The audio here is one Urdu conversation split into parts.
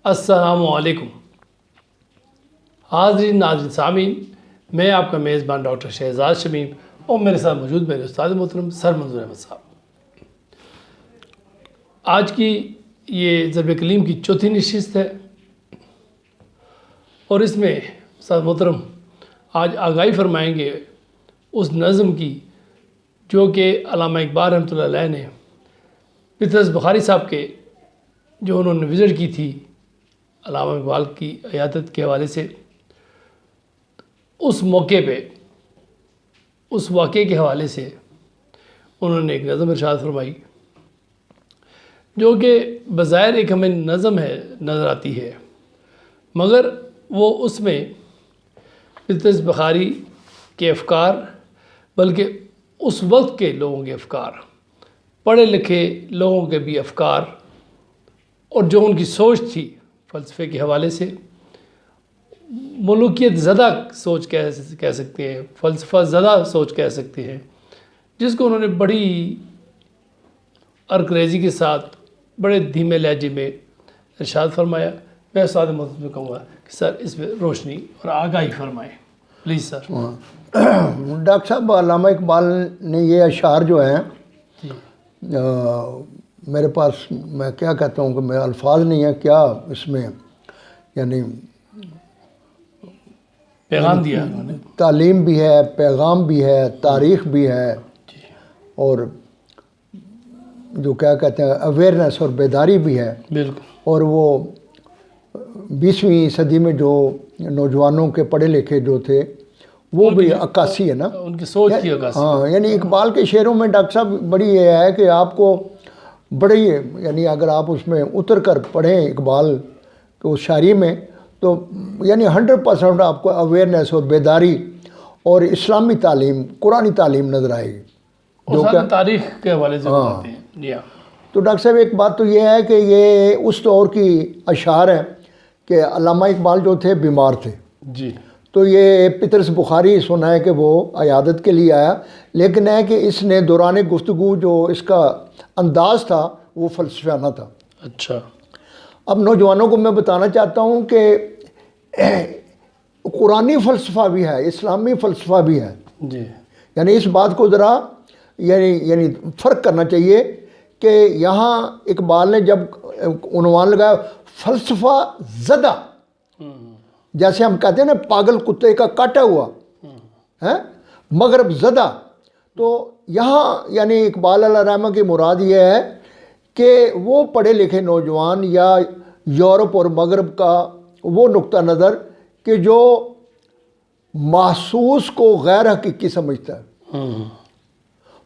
السلام علیکم حاضرین ناظرین سامعین، میں آپ کا میزبان ڈاکٹر شہزاد شمیم اور میرے ساتھ موجود میرے استاد محترم سر منظور احمد صاحب۔ آج کی یہ ضرب کلیم کی چوتھی نشست ہے اور اس میں استاد محترم آج آگاہی فرمائیں گے اس نظم کی جو کہ علامہ اقبال رحمۃ اللہ علیہ نے پطرس بخاری صاحب کے جو انہوں نے وزٹ کی تھی علامہ اقبال کی عیادت کے حوالے سے، اس موقع پہ اس واقعے کے حوالے سے انہوں نے ایک نظم ارشاد فرمائی جو کہ بظاہر ایک ہمیں نظم ہے نظر آتی ہے، مگر وہ اس میں پطرس بخاری کے افکار بلکہ اس وقت کے لوگوں کے افکار، پڑھے لکھے لوگوں کے بھی افکار اور جو ان کی سوچ تھی فلسفے کے حوالے سے، ملوکیت زدہ سوچ کہہ سکتے ہیں، فلسفہ زدہ سوچ کہہ سکتے ہیں، جس کو انہوں نے بڑی ارکریزی کے ساتھ بڑے دھیمے لہجے میں ارشاد فرمایا۔ میں استاد محترم سے کہوں گا کہ سر اس پہ روشنی اور آگاہی فرمائیں پلیز سر۔ ڈاکٹر صاحب، علامہ اقبال نے یہ اشعار جو ہیں میرے پاس، میں کیا کہتا ہوں کہ میں الفاظ نہیں ہیں کیا اس میں، یعنی پیغام دیا انہوں نے، تعلیم بھی ہے، پیغام بھی ہے، تاریخ بھی ہے، اور جو کیا کہتے ہیں اویئرنیس اور بیداری بھی ہے۔ بالکل۔ اور وہ 20ویں صدی میں جو نوجوانوں کے پڑھے لکھے جو تھے وہ بھی عکاسی ہے نا، ان کی سوچ کی عکاسی۔ ہاں، یعنی اقبال کے شعروں میں ڈاکٹر صاحب بڑی یہ ہے کہ آپ کو بڑی، یعنی اگر آپ اس میں اتر کر پڑھیں اقبال کو شاعری میں، تو یعنی 100% آپ کو اویئرنیس اور بیداری اور اسلامی تعلیم، قرآنی تعلیم نظر آئے گی جو کہ تاریخ کے حوالے سے بتاتے ہیں۔ جی ہاں۔ تو ڈاکٹر صاحب ایک بات تو یہ ہے کہ یہ اس دور کی اشعار ہیں کہ علامہ اقبال جو تھے بیمار تھے، جی، تو یہ پطرس بخاری سنا ہے کہ وہ عیادت کے لیے آیا، لیکن ہے کہ اس نے دوران گفتگو جو اس کا انداز تھا وہ فلسفیانہ تھا۔ اچھا۔ اب نوجوانوں کو میں بتانا چاہتا ہوں کہ قرآنی فلسفہ بھی ہے، اسلامی فلسفہ بھی ہے، جی، یعنی اس بات کو ذرا یعنی فرق کرنا چاہیے کہ یہاں اقبال نے جب عنوان لگایا فلسفہ زدہ، جیسے ہم کہتے ہیں نا پاگل کتے کا کاٹا ہوا ہے، مغرب زدہ، تو یہاں یعنی اقبال علیہ رحمہ کی مراد یہ ہے کہ وہ پڑھے لکھے نوجوان یا یورپ اور مغرب کا وہ نقطہ نظر کہ جو محسوس کو غیر حقیقی سمجھتا ہے،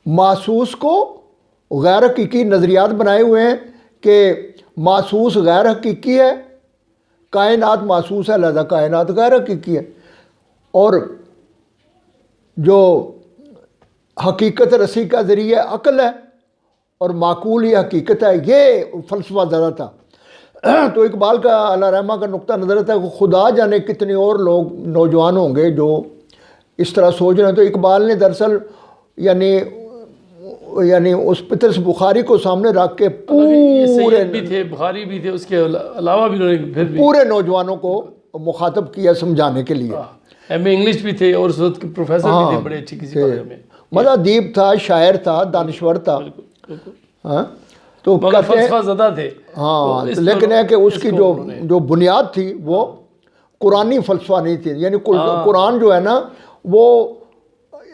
محسوس کو غیر حقیقی نظریات بنائے ہوئے ہیں کہ محسوس غیر حقیقی ہے، کائنات محسوس ہے لہذا کائنات غیر حقیقی ہے، اور جو حقیقت رسی کا ذریعہ عقل ہے اور معقول یہ حقیقت ہے، یہ فلسفہ زدہ تھا۔ تو اقبال کا علیہ رحمہ کا نقطہ نظر تھا کہ خدا جانے کتنے اور لوگ نوجوان ہوں گے جو اس طرح سوچ رہے ہیں۔ تو اقبال نے دراصل یعنی اس پطرس بخاری کو سامنے رکھ کے پورے بھی تھے، بخاری بھی تھے، اس کے علاوہ بھی انہوں نے پھر بھی پورے نوجوانوں کو مخاطب کیا سمجھانے کے لیے۔ ایم اے انگلش بھی تھے اور اس وقت کے پروفیسر بھی تھے بڑے اچھی کسی بارے میں، مطلب ادیب تھا، شاعر تھا، دانشور تھا، ہاں، تو مگر فلسفہ زدہ تھے۔ ہاں، لیکن ہے کہ اس کی جو بنیاد تھی وہ قرآنی فلسفہ نہیں تھی، یعنی قرآن جو ہے نا وہ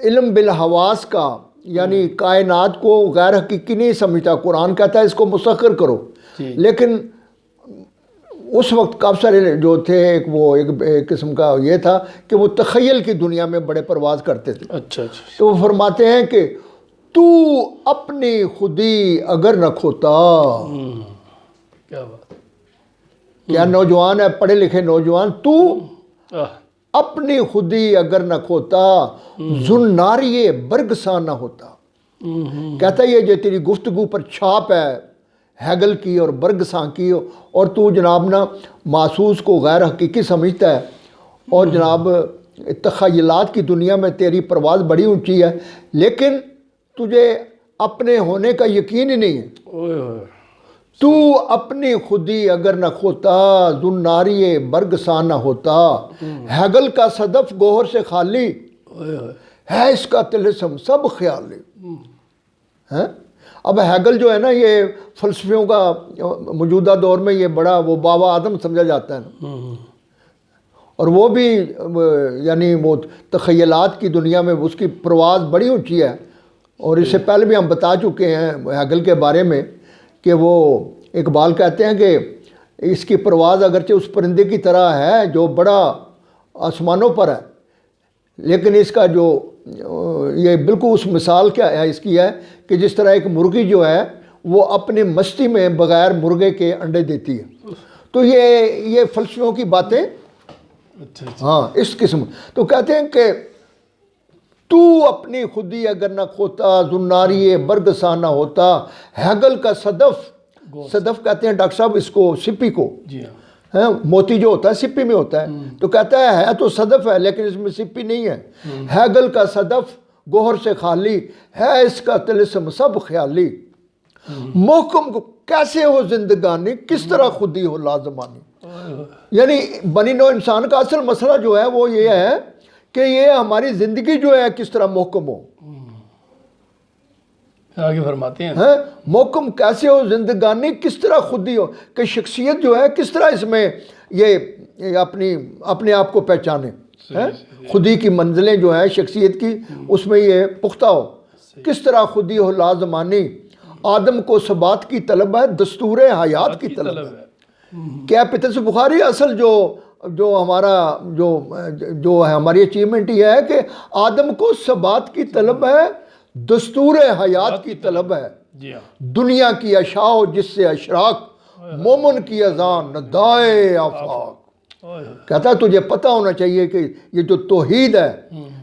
علم بالحواس کا، یعنی کائنات کو غیر حقیقی نہیں سمجھتا، قرآن کہتا ہے اس کو مسخر کرو، لیکن اس وقت کافی سارے جو تھے ایک قسم کا یہ تھا کہ وہ تخیل کی دنیا میں بڑے پرواز کرتے تھے۔ اچھا۔ تو وہ فرماتے ہیں کہ تو اپنی خودی اگر نہ کھوتا، کیا بات، کیا نوجوان ہے، پڑھے لکھے نوجوان، تو اپنی خودی اگر نہ کھوتا زناری برگساں نہ ہوتا۔ کہتا یہ جو تیری گفتگو پر چھاپ ہے ہیگل کی اور برگساں کی، اور تو جناب نا محسوس کو غیر حقیقی سمجھتا ہے، اور جناب تخیلات کی دنیا میں تیری پرواز بڑی اونچی ہے، لیکن تجھے اپنے ہونے کا یقین ہی نہیں ہے۔ تو اپنی خودی اگر نہ کھوتا زناری برگ سا نہ ہوتا ہیگل کا صدف گوہر سے خالی ہے اس کا طلسم سب خیالی ہیں۔ اب ہیگل جو ہے نا یہ فلسفیوں کا موجودہ دور میں یہ بڑا وہ بابا آدم سمجھا جاتا ہے نا، اور وہ بھی یعنی وہ تخیلات کی دنیا میں اس کی پرواز بڑی اونچی ہے، اور اس سے پہلے بھی ہم بتا چکے ہیں ہیگل کے بارے میں کہ وہ اقبال کہتے ہیں کہ اس کی پرواز اگرچہ اس پرندے کی طرح ہے جو بڑا آسمانوں پر ہے، لیکن اس کا جو یہ بالکل اس مثال کیا ہے اس کی ہے کہ جس طرح ایک مرغی جو ہے وہ اپنی مستی میں بغیر مرغے کے انڈے دیتی ہے، تو یہ فلسفیوں کی باتیں ہاں اس قسم۔ تو کہتے ہیں کہ تو اپنی خودی اگر نہ کھوتا زناری برگ سا نہ ہوتا ہیگل کا صدف کہتے ہیں ڈاکٹر صاحب اس کو سپی کو، جی ہاں، موتی جو ہوتا ہے سپی میں ہوتا ہے، تو کہتا ہے تو صدف ہے لیکن اس میں سپی نہیں ہے، ہیگل کا صدف گوہر سے خالی ہے اس کا طلسم سب خیالی، محکم کو کیسے ہو زندگانی کس طرح خودی ہو لازمانی۔ یعنی بنی نوع انسان کا اصل مسئلہ جو ہے وہ یہ ہے کہ یہ ہماری زندگی جو ہے کس طرح محکم ہو، آگے فرماتے ہیں محکم کیسے ہو زندگانی کس طرح خودی ہو، کہ شخصیت جو ہے کس طرح اس میں یہ اپنے آپ کو پہچانے، خودی کی منزلیں جو ہیں شخصیت کی اس میں یہ پختہ ہو، کس طرح خودی ہو لازمانی، آدم کو ثبات کی طلب ہے دستور حیات کی طلب ہے۔ کیا پطرس بخاری اصل جو ہمارا جو ہے ہماری اچیومنٹ یہ ہے کہ آدم کو ثبات کی طلب ہے دستور حیات کی طلب ہے، دنیا کی اشاء جس سے اشراق مومن کی اذان ندائے آفاق۔ کہتا ہے تجھے پتہ ہونا چاہیے کہ یہ جو توحید ہے،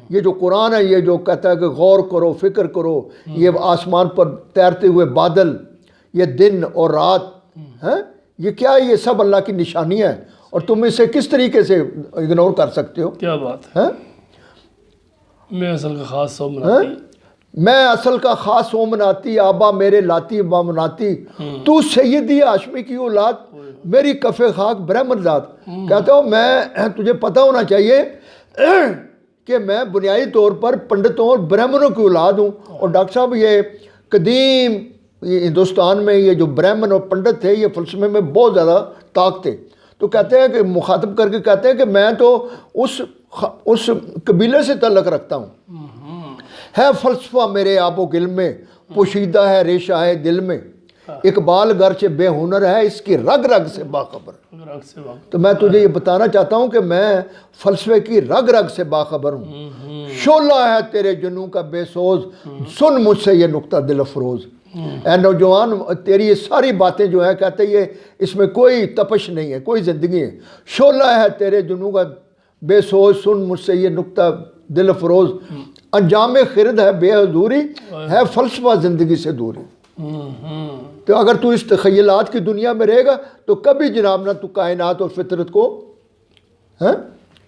یہ جو قرآن ہے، یہ جو کہتا ہے کہ غور کرو فکر کرو، یہ آسمان پر تیرتے ہوئے بادل، یہ دن اور رات ہیں، یہ کیا ہے؟ یہ سب اللہ کی نشانی ہے، اور تم اسے کس طریقے سے اگنور کر سکتے ہو؟ کیا بات ہے، میں اصل کا خاص سو مناتی، میں اصل کا خاص سو مناتی، آبا میرے لاتی با مناتی، تو سیدی ہاشمی کی اولاد، میری کف خاک برہمن ذات۔ کہتا ہوں میں تجھے پتہ ہونا چاہیے کہ میں بنیادی طور پر پنڈتوں اور برہمنوں کی اولاد ہوں، اور ڈاکٹر صاحب یہ قدیم یہ ہندوستان میں یہ جو برہمن اور پنڈت تھے یہ فلسفے میں بہت زیادہ طاقت تھے، تو کہتے ہیں کہ مخاطب کر کے کہتے ہیں کہ میں تو اس قبیلے سے تعلق رکھتا ہوں، ہے فلسفہ میرے آب و گل میں، پوشیدہ ہے ریشہ ہے دل میں، اقبال گرچہ بے ہنر ہے اس کی رگ رگ سے باخبر۔ تو میں تجھے یہ بتانا چاہتا ہوں کہ میں فلسفے کی رگ رگ سے باخبر ہوں، شعلہ ہے تیرے جنوں کا بے سوز، سن مجھ سے یہ نقطہ دل افروز۔ اے نوجوان تیری یہ ساری باتیں جو ہے کہتے یہ اس میں کوئی تپش نہیں ہے، کوئی زندگی ہے، شعلہ ہے تیرے جنوں کا بے سوز، سن مجھ سے یہ نقطہ دل افروز، انجام خرد ہے بے حضوری، ہے فلسفہ زندگی سے دوری۔ تو اگر تو اس تخیلات کی دنیا میں رہے گا تو کبھی جناب نہ تو کائنات اور فطرت کو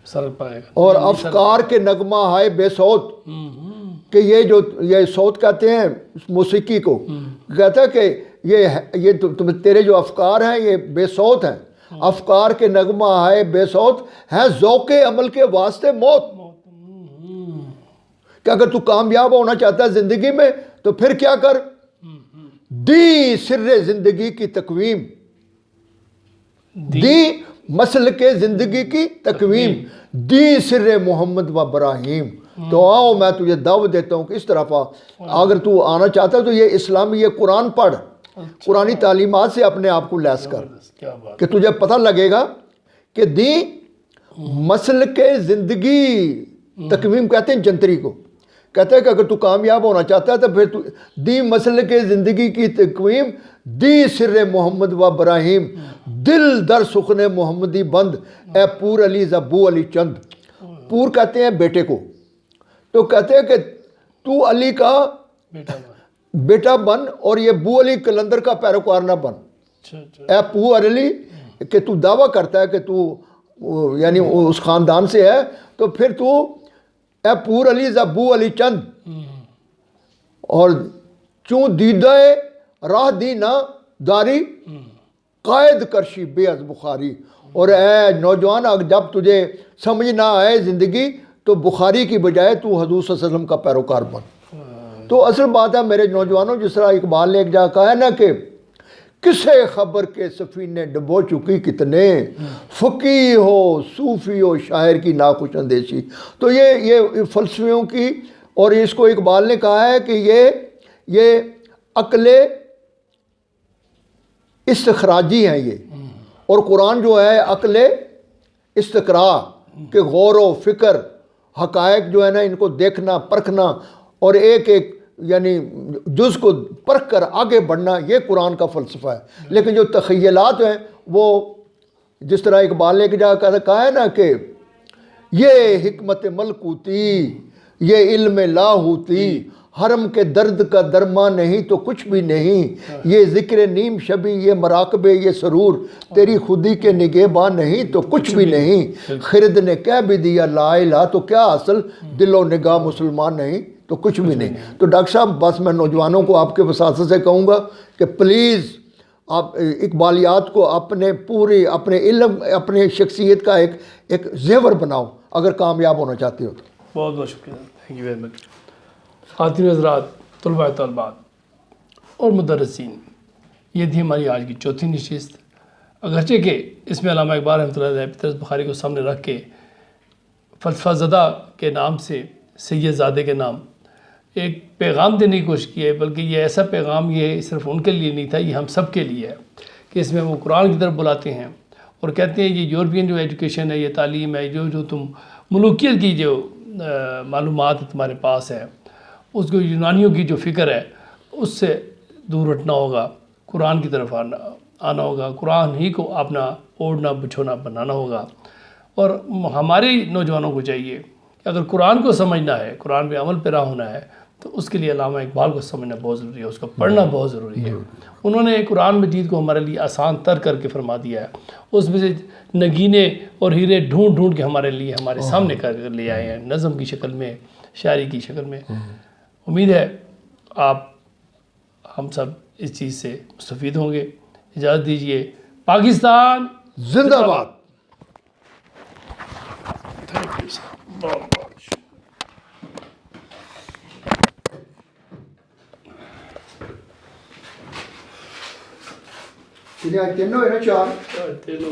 سر پائے گا، اور افکار کے نغمہ ہائے بے صوت، کہ یہ صوت کہتے ہیں موسیقی کو، کہتا ہے کہ یہ تیرے جو افکار ہیں یہ بے صوت ہیں، افکار کے نغمہ ہائے بے صوت ہیں ذوق عمل کے واسطے موت۔ کہ اگر تو کامیاب ہونا چاہتا ہے زندگی میں تو پھر کیا کر، دی سر زندگی کی تقویم، دی مسل کے زندگی کی تقویم، دی سر محمد و ابراہیم۔ تو آؤ میں تجھے دعوت دیتا ہوں کہ اس طرف اگر تو آنا چاہتا ہے تو یہ اسلامی یہ قرآن پڑھ، قرآنی تعلیمات سے اپنے آپ کو لیس کر، کہ تجھے پتہ لگے گا کہ دی مسل کے زندگی تقویم کہتے ہیں جنتری کو، کہتا ہے کہ اگر تو کامیاب ہونا چاہتا ہے تو پھر تو دی مسل کے زندگی کی تقویم، دی سر محمد و ابراہیم، دل در سخن محمدی بند، اے پور علی زبو علی چند۔ پور کہتے ہیں بیٹے کو، تو کہتے ہیں کہ تو علی کا بیٹا بن اور یہ بو علی کلندر کا پیروکار نہ بن۔ اے پور علی کہ تو دعویٰ کرتا ہے کہ تو یعنی اس خاندان سے ہے، تو پھر تو اے پور علی زبو علی چند، اور چوں دیدہ راہ دی نہ داری قائد کرشی بے از بخاری. اور اے نوجوان اگر جب تجھے سمجھ نہ آئے زندگی تو بخاری کی بجائے تو حضور صلی اللہ علیہ وسلم کا پیروکار بن. تو اصل بات ہے میرے نوجوانوں، جس طرح اقبال نے ایک جگہ کہا ہے نا کہ کسے خبر کے سفینے ڈبو چکی کتنے، فقیہ ہو صوفی ہو شاعر کی ناخوش اندیشی. تو یہ فلسفیوں کی، اور اس کو اقبال نے کہا ہے کہ یہ عقل استخراجی ہیں یہ، اور قرآن جو ہے عقل استقراء کہ غور و فکر، حقائق جو ہے نا ان کو دیکھنا پرکھنا اور ایک ایک یعنی جز کو پرکھ کر آگے بڑھنا، یہ قرآن کا فلسفہ ہے. لیکن جو تخیلات ہیں وہ جس طرح اقبال نے ایک جگہ کہا ہے نا کہ یہ حکمت ملکوتی یہ علم لاہوتی، حرم کے درد کا درما نہیں تو کچھ بھی نہیں، یہ ذکر نیم شبی یہ مراقبے یہ سرور، تیری خودی کے نگہباں نہیں تو کچھ بھی نہیں، خرد نے کہہ بھی دیا لا الہ تو کیا حاصل، دل و نگاہ مسلمان نہیں تو کچھ بھی نہیں. تو ڈاکٹر صاحب بس میں نوجوانوں کو آپ کے وساطت سے کہوں گا کہ پلیز آپ اقبالیات کو اپنے علم اپنے شخصیت کا ایک زیور بناؤ اگر کامیاب ہونا چاہتے ہو تو. بہت بہت شکریہ، تھینک یو ویری مچ. خواتین حضرات، طلباء طالبات اور مدرسین، یہ تھی ہماری آج کی چوتھی نشست. اگرچہ کہ اس میں علامہ اقبال رحمۃ اللہ علیہ پطرس بخاری کو سامنے رکھ کے فلسفہ زدہ کے نام سے، سید زادے کے نام، ایک پیغام دینے کی کوشش کی ہے، بلکہ یہ ایسا پیغام یہ صرف ان کے لیے نہیں تھا، یہ ہم سب کے لیے ہے کہ اس میں وہ قرآن کی طرف بلاتے ہیں اور کہتے ہیں یہ یورپین جو ایجوکیشن ہے، یہ تعلیم ہے، جو تم ملوکیت کی جو معلومات تمہارے پاس ہے، اس کو یونانیوں کی جو فکر ہے اس سے دور ہٹنا ہوگا، قرآن کی طرف آنا ہوگا، قرآن ہی کو اپنا اوڑھنا بچھونا بنانا ہوگا. اور ہمارے نوجوانوں کو چاہیے کہ اگر قرآن کو سمجھنا ہے، قرآن پہ عمل پیرا ہونا ہے، تو اس کے لیے علامہ اقبال کو سمجھنا بہت ضروری ہے، اس کو پڑھنا بہت ضروری ہے. انہوں نے قرآن مجید کو ہمارے لیے آسان تر کر کے فرما دیا ہے، اس میں سے نگینے اور ہیرے ڈھونڈ ڈھونڈ کے ہمارے لیے ہمارے سامنے کر لے آئے ہیں، نظم کی شکل میں، شاعری کی شکل میں. امید ہے آپ ہم سب اس چیز سے مستفید ہوں گے. اجازت دیجیے. پاکستان زندہ باد. تھینک یو سر، بہت بہت شکریہ. تینوں ہوئے نا چار تینوں